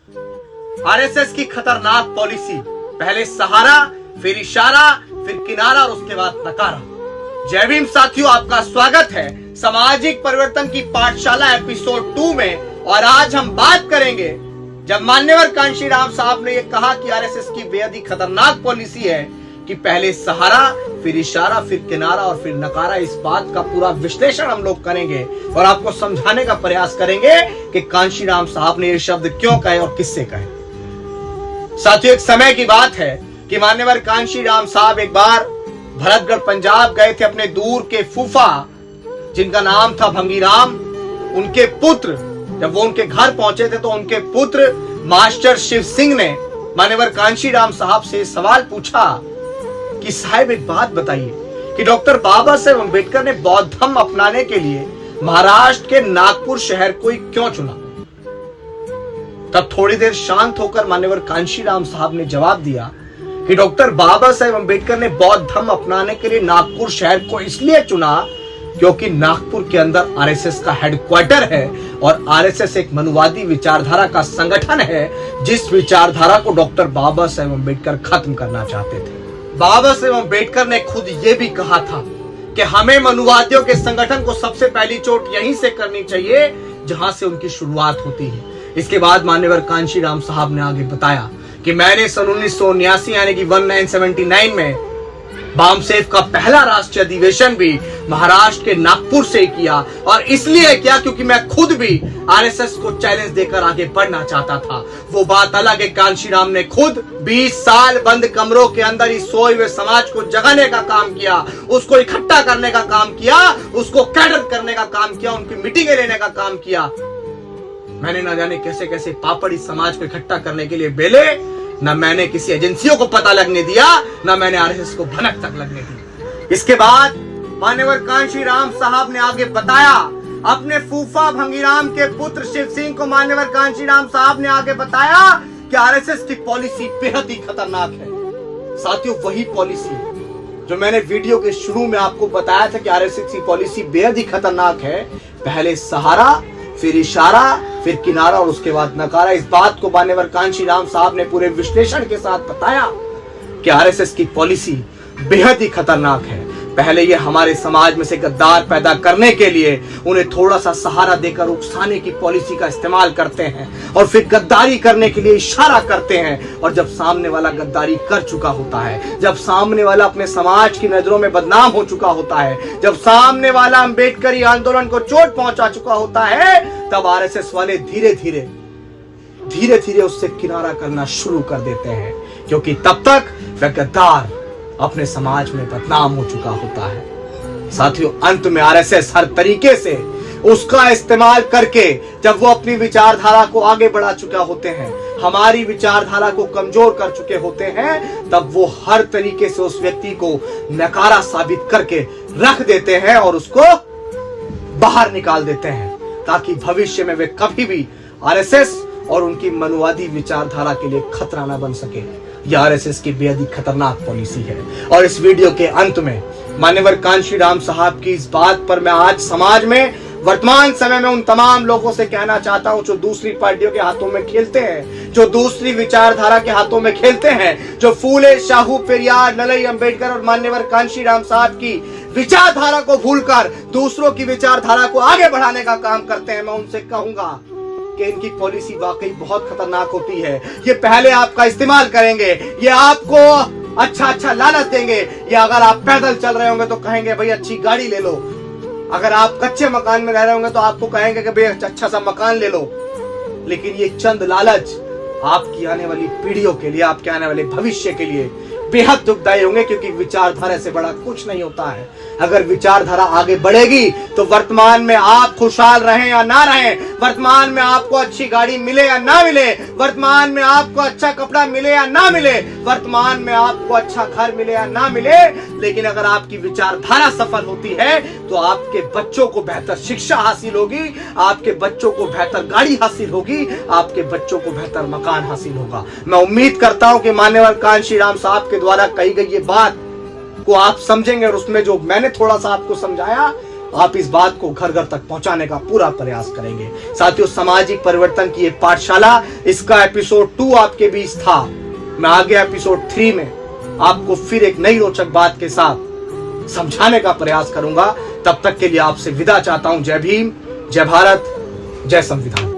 RSS की खतरनाक policy, पहले सहारा, फिर इशारा, फिर किनारा और उसके बाद नकारा। जय भीम साथियों, आपका स्वागत है सामाजिक परिवर्तन की पाठशाला एपिसोड 2 में। और आज हम बात करेंगे, जब मान्यवर कांशीराम साहब ने यह कहा कि आरएसएस की बेहद ही खतरनाक पॉलिसी है कि पहले सहारा, फिर इशारा, फिर किनारा और फिर नकारा, इस बात का पूरा विश्लेषण हम लोग करेंगे और आपको समझाने का प्रयास करेंगे कि कांशीराम साहब ने ये शब्द क्यों कहे और किससे कहे। साथियों, एक समय की बात है कि मान्यवर कांशीराम साहब एक बार भरतगढ़ पंजाब गए थे। अपने दूर के फूफा, जिनका नाम था भंगीराम, उनके पुत्र, जब वो उनके घर पहुंचे थे तो उनके पुत्र मास्टर शिव सिंह ने मान्यवर कांशीराम साहब से सवाल पूछा कि साहब एक बात बताइए कि डॉक्टर बाबा साहेब अम्बेडकर ने बौद्ध धर्म अपनाने के लिए महाराष्ट्र के नागपुर शहर को ही क्यों चुना। तब थोड़ी देर शांत होकर मान्यवर कांशीराम साहब ने जवाब दिया कि डॉक्टर बाबा साहेब अम्बेडकर ने बौद्ध धर्म अपनाने के लिए नागपुर शहर को इसलिए चुना क्योंकि नागपुर के अंदर आरएसएस का हेडक्वार्टर है और आरएसएस एक मनुवादी विचारधारा का संगठन है, जिस विचारधारा को डॉक्टर बाबा साहेब अम्बेडकर खत्म करना चाहते थे। बाबा साहेब अम्बेडकर ने खुद ये भी कहा था कि हमें मनुवादियों के संगठन को सबसे पहली चोट यहीं से करनी चाहिए जहां से उनकी शुरुआत होती है। इसके बाद मान्यवर कांशीराम साहब ने आगे बताया कि मैंने सन 1979 यानी कि 1979 में बामसेफ का पहला राष्ट्रीय अधिवेशन भी महाराष्ट्र के नागपुर से किया, और इसलिए किया क्योंकि मैं खुद भी आरएसएस को चैलेंज देकर आगे बढ़ना चाहता था। वो बात अलग है, कांशीराम ने खुद 20 साल बंद कमरों के अंदर इस सोए हुए समाज को जगाने का काम किया, उसको इकट्ठा करने का काम किया, उसको कैडर करने का काम किया, उनकी मीटिंगें लेने का काम किया। मैंने ना जाने कैसे कैसे पापड़ इस समाज को इकट्ठा करने के लिए बेले, ना मैंने किसी एजेंसियों को पता लगने दिया, ना मैंने आरएसएस को भनक तक लगने दी। इसके बाद मान्यवर कांशीराम साहब ने आगे बताया, अपने फूफा भंगीराम के पुत्र शिव सिंह को मान्यवर कांशीराम साहब ने आगे बताया कि आरएसएस की पॉलिसी बेहद ही खतरनाक है। साथियों, वही पॉलिसी जो मैंने वीडियो के शुरू में आपको बताया था कि आरएसएस की पॉलिसी बेहद ही खतरनाक है, पहले सहारा, फिर इशारा, फिर किनारा और उसके बाद नकारा। इस बात को मान्यवर कांशीराम साहब ने पूरे विश्लेषण के साथ बताया कि आरएसएस की पॉलिसी बेहद ही खतरनाक है। पहले ये हमारे समाज में से गद्दार पैदा करने के लिए उन्हें थोड़ा सा सहारा देकर उकसाने की पॉलिसी का इस्तेमाल करते हैं, और फिर गद्दारी करने के लिए इशारा करते हैं। और जब सामने वाला गद्दारी कर चुका होता है, जब सामने वाला अपने समाज की नजरों में बदनाम हो चुका होता है, जब सामने वाला अम्बेडकरी आंदोलन को चोट पहुंचा चुका होता है, तब आरएसएस वाले धीरे धीरे उससे किनारा करना शुरू कर देते हैं, क्योंकि तब तक वह गद्दार अपने समाज में बदनाम हो चुका होता है। साथियों, अंत में आरएसएस हर तरीके से उसका इस्तेमाल करके, जब वो अपनी विचारधारा को आगे बढ़ा चुके होते हैं, हमारी विचारधारा को कमजोर कर चुके होते हैं, तब वो हर तरीके से उस व्यक्ति को नकारा साबित करके रख देते हैं और उसको बाहर निकाल देते हैं, ताकि भविष्य में वे कभी भी आरएसएस और उनकी मनुवादी विचारधारा के लिए खतरा न बन सके। यह आरएसएस की बेहद ही खतरनाक पॉलिसी है। और इस वीडियो के अंत में मान्यवर कांशीराम साहब की इस बात पर मैं आज समाज में, वर्तमान समय में उन तमाम लोगों से कहना चाहता हूं जो दूसरी पार्टियों के हाथों में खेलते हैं, जो दूसरी विचारधारा के हाथों में खेलते हैं, जो फूले, शाहू, पेरियार, ललई, अम्बेडकर और मान्यवर कांशीराम साहब की विचारधारा को भूलकर दूसरों की विचारधारा को आगे बढ़ाने का काम करते हैं। मैं उनसे कहूंगा कि इनकी पॉलिसी वाकई बहुत खतरनाक होती है। ये पहले आपका इस्तेमाल करेंगे, ये आपको अच्छा लालच देंगे, या अगर आप पैदल चल रहे होंगे तो कहेंगे भाई अच्छी गाड़ी ले लो, अगर आप कच्चे मकान में रह रहे होंगे तो आपको कहेंगे कि भाई अच्छा सा मकान ले लो। लेकिन ये चंद लालच आपकी आने वाली पीढ़ियों के लिए, आपके आने वाले भविष्य के लिए बेहद दुखदायी होंगे, क्योंकि विचारधारा से बड़ा कुछ नहीं होता है। अगर विचारधारा आगे बढ़ेगी तो वर्तमान में आप खुशहाल रहें या ना रहें, वर्तमान में आपको अच्छी गाड़ी मिले या ना मिले, वर्तमान में आपको अच्छा कपड़ा मिले या ना मिले, वर्तमान में आपको अच्छा घर मिले या ना मिले, लेकिन अगर आपकी विचारधारा सफल होती है तो आपके बच्चों को बेहतर शिक्षा हासिल होगी, आपके बच्चों को बेहतर गाड़ी हासिल होगी, आपके बच्चों को बेहतर मकान हासिल होगा। मैं उम्मीद करता हूं कि मान्यवर कांशीराम साहब के द्वारा कही गई ये बात को आप समझेंगे, और उसमें जो मैंने थोड़ा सा आपको समझाया आप इस बात को घर घर तक पहुंचाने का पूरा प्रयास करेंगे। साथियों, सामाजिक परिवर्तन की ये पाठशाला, इसका एपिसोड 2 आपके बीच था। मैं आगे एपिसोड 3 में आपको फिर एक नई रोचक बात के साथ समझाने का प्रयास करूंगा। तब तक के लिए आपसे विदा चाहता हूं। जय भीम, जय भारत, जय संविधान।